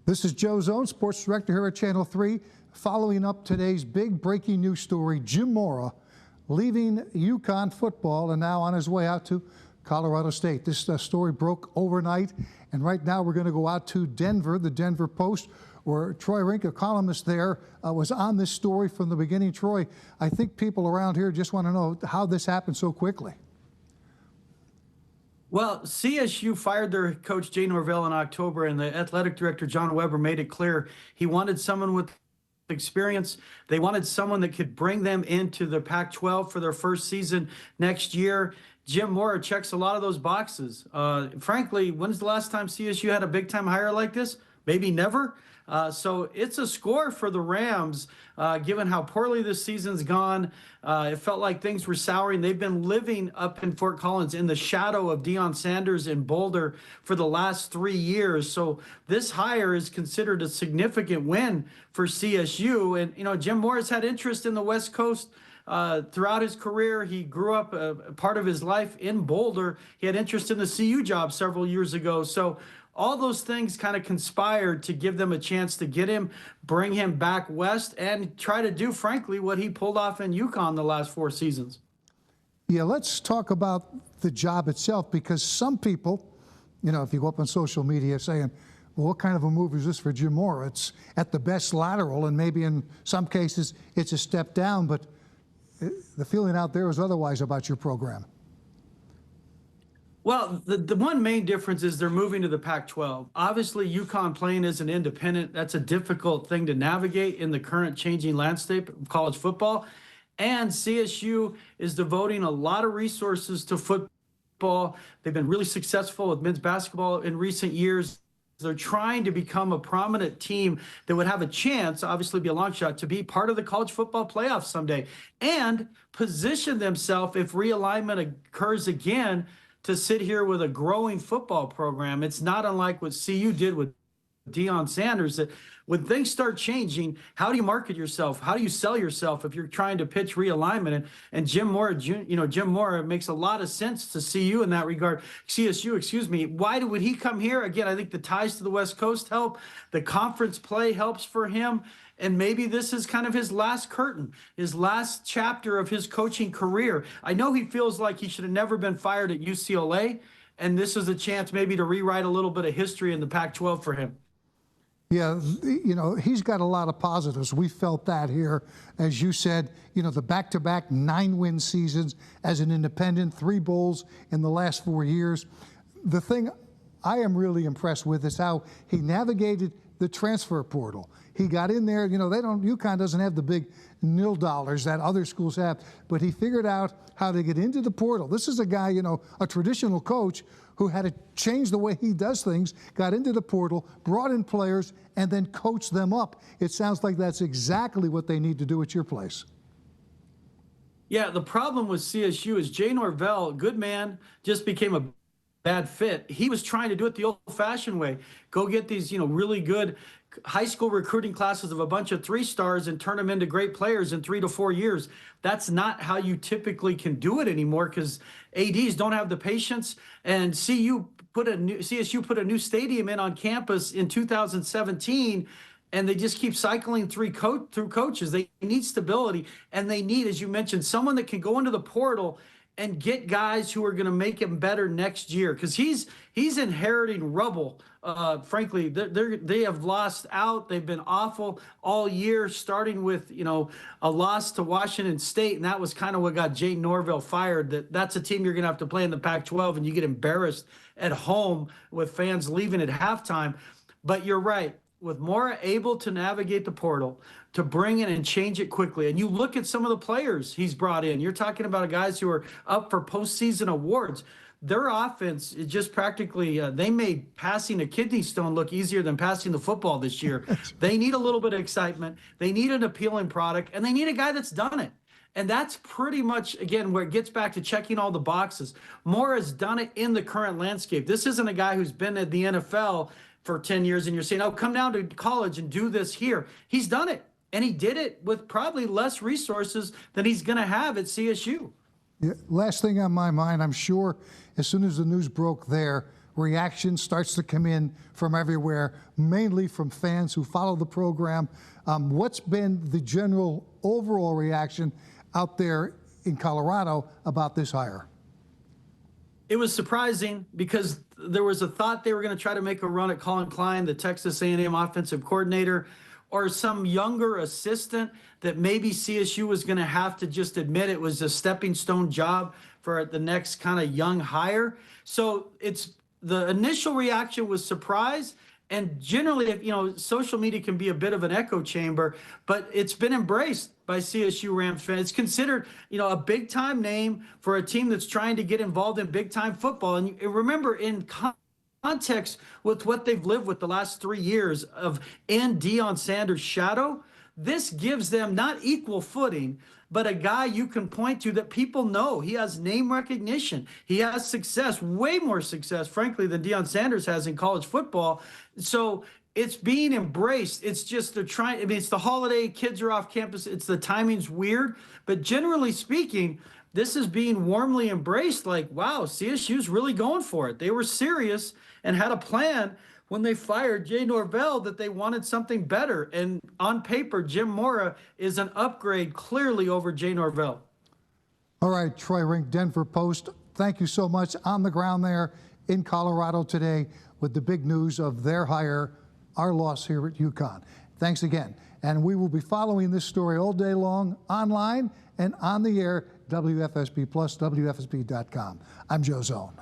This is Joe Zone, sports director here at Channel 3, following up today's big breaking news story. Jim Mora leaving UConn football and now on his way out to Colorado State. This story broke overnight, and right now we're going to go out to Denver, the Denver Post, where Troy Renck, a columnist there, was on this story from the beginning. Troy, I think people around here just want to know how this happened so quickly. Well, CSU fired their coach Jay Norvell in October, and the athletic director John Weber made it clear he wanted someone with experience. They wanted someone that could bring them into the Pac-12 for their first season next year. Jim Mora checks a lot of those boxes. Frankly, when's the last time CSU had a big-time hire like this? Maybe never. So it's a score for the Rams, given how poorly this season's gone. It felt like things were souring. They've been living up in Fort Collins in the shadow of Deion Sanders in Boulder for the last 3 years. So this hire is considered a significant win for CSU. And, you know, Jim Mora's had interest in the West Coast throughout his career. He grew up part of his life in Boulder. He had interest in the CU job several years ago. So all those things kind of conspired to give them a chance to get him, bring him back west, and try to do, frankly, what he pulled off in UConn the last 4 seasons. Yeah, let's talk about the job itself, because some people, you know, if you go up on social media saying, well, what kind of a move is this for Jim Mora? It's at the best lateral, and maybe in some cases it's a step down, but the feeling out there is otherwise about your program. Well, the one main difference is they're moving to the Pac-12. Obviously, UConn playing as an independent, that's a difficult thing to navigate in the current changing landscape of college football. And CSU is devoting a lot of resources to football. They've been really successful with men's basketball in recent years. They're trying to become a prominent team that would have a chance, obviously be a long shot, to be part of the college football playoffs someday and position themselves, if realignment occurs again, to sit here with a growing football program. It's not unlike what CU did with Deion Sanders, that when things start changing, how do you market yourself? How do you sell yourself if you're trying to pitch realignment? And Jim Mora, Jim Mora makes a lot of sense to CU in that regard. CSU, excuse me. Why would he come here? Again, I think the ties to the West Coast help. The conference play helps for him. And maybe this is kind of his last curtain, his last chapter of his coaching career. I know he feels like he should have never been fired at UCLA, and this is a chance maybe to rewrite a little bit of history in the Pac-12 for him. Yeah, you know, he's got a lot of positives. We felt that here. As you said, you know, the back-to-back 9-win seasons as an independent, 3 bowls in the last 4 years. The thing I am really impressed with is how he navigated the transfer portal. He got in there, you know, UConn doesn't have the big nil dollars that other schools have, but he figured out how to get into the portal. This is a guy, you know, a traditional coach who had to change the way he does things, got into the portal, brought in players, and then coached them up. It sounds like that's exactly what they need to do at your place. Yeah, the problem with CSU is Jay Norvell, good man, just became a bad fit. He was trying to do it the old-fashioned way. Go get these, you know, really good high school recruiting classes of a bunch of 3-stars and turn them into great players in 3 to 4 years. That's not how you typically can do it anymore, because ADs don't have the patience. And CSU put a new stadium in on campus in 2017, and they just keep cycling through coaches. They need stability, and they need, as you mentioned, someone that can go into the portal and get guys who are going to make him better next year, because he's inheriting rubble. Frankly, they have lost out. They've been awful all year, starting with, you know, a loss to Washington State, and that was kind of what got Jay Norvell fired. That's a team you're going to have to play in the Pac-12, and you get embarrassed at home with fans leaving at halftime. But you're right. With Mora able to navigate the portal, to bring in and change it quickly, and you look at some of the players he's brought in, you're talking about guys who are up for postseason awards. Their offense is just practically, they made passing a kidney stone look easier than passing the football this year. They need a little bit of excitement. They need an appealing product, and they need a guy that's done it. And that's pretty much, again, where it gets back to checking all the boxes. Mora's done it in the current landscape. This isn't a guy who's been at the NFL for 10 years and you're saying, oh, come down to college and do this here. He's done it, and he did it with probably less resources than he's going to have at CSU. Yeah, last thing on my mind, I'm sure as soon as the news broke there, reaction starts to come in from everywhere, mainly from fans who follow the program. What's been the general overall reaction out there in Colorado about this hire? It was surprising because there was a thought they were going to try to make a run at Colin Klein, the Texas A&M offensive coordinator, or some younger assistant that maybe CSU was going to have to just admit it was a stepping stone job for the next kind of young hire. So it's the initial reaction was surprise. And generally, social media can be a bit of an echo chamber, but it's been embraced by CSU Rams fans. It's considered, a big time name for a team that's trying to get involved in big time football. And remember, in context with what they've lived with the last 3 years of in Deion Sanders' shadow, this gives them not equal footing, but a guy you can point to that people know. He has name recognition. He has success, way more success, frankly, than Deion Sanders has in college football. So it's being embraced. It's just they're trying. I mean, it's the holiday. Kids are off campus. It's the timing's weird. But generally speaking, this is being warmly embraced. Like, wow, CSU's really going for it. They were serious and had a plan when they fired Jay Norvell that they wanted something better. And on paper, Jim Mora is an upgrade clearly over Jay Norvell. All right, Troy Renck, Denver Post, thank you so much. On the ground there in Colorado today with the big news of their hire, our loss here at UConn. Thanks again. And we will be following this story all day long, online and on the air, WFSB Plus, WFSB.com. I'm Joe Zone.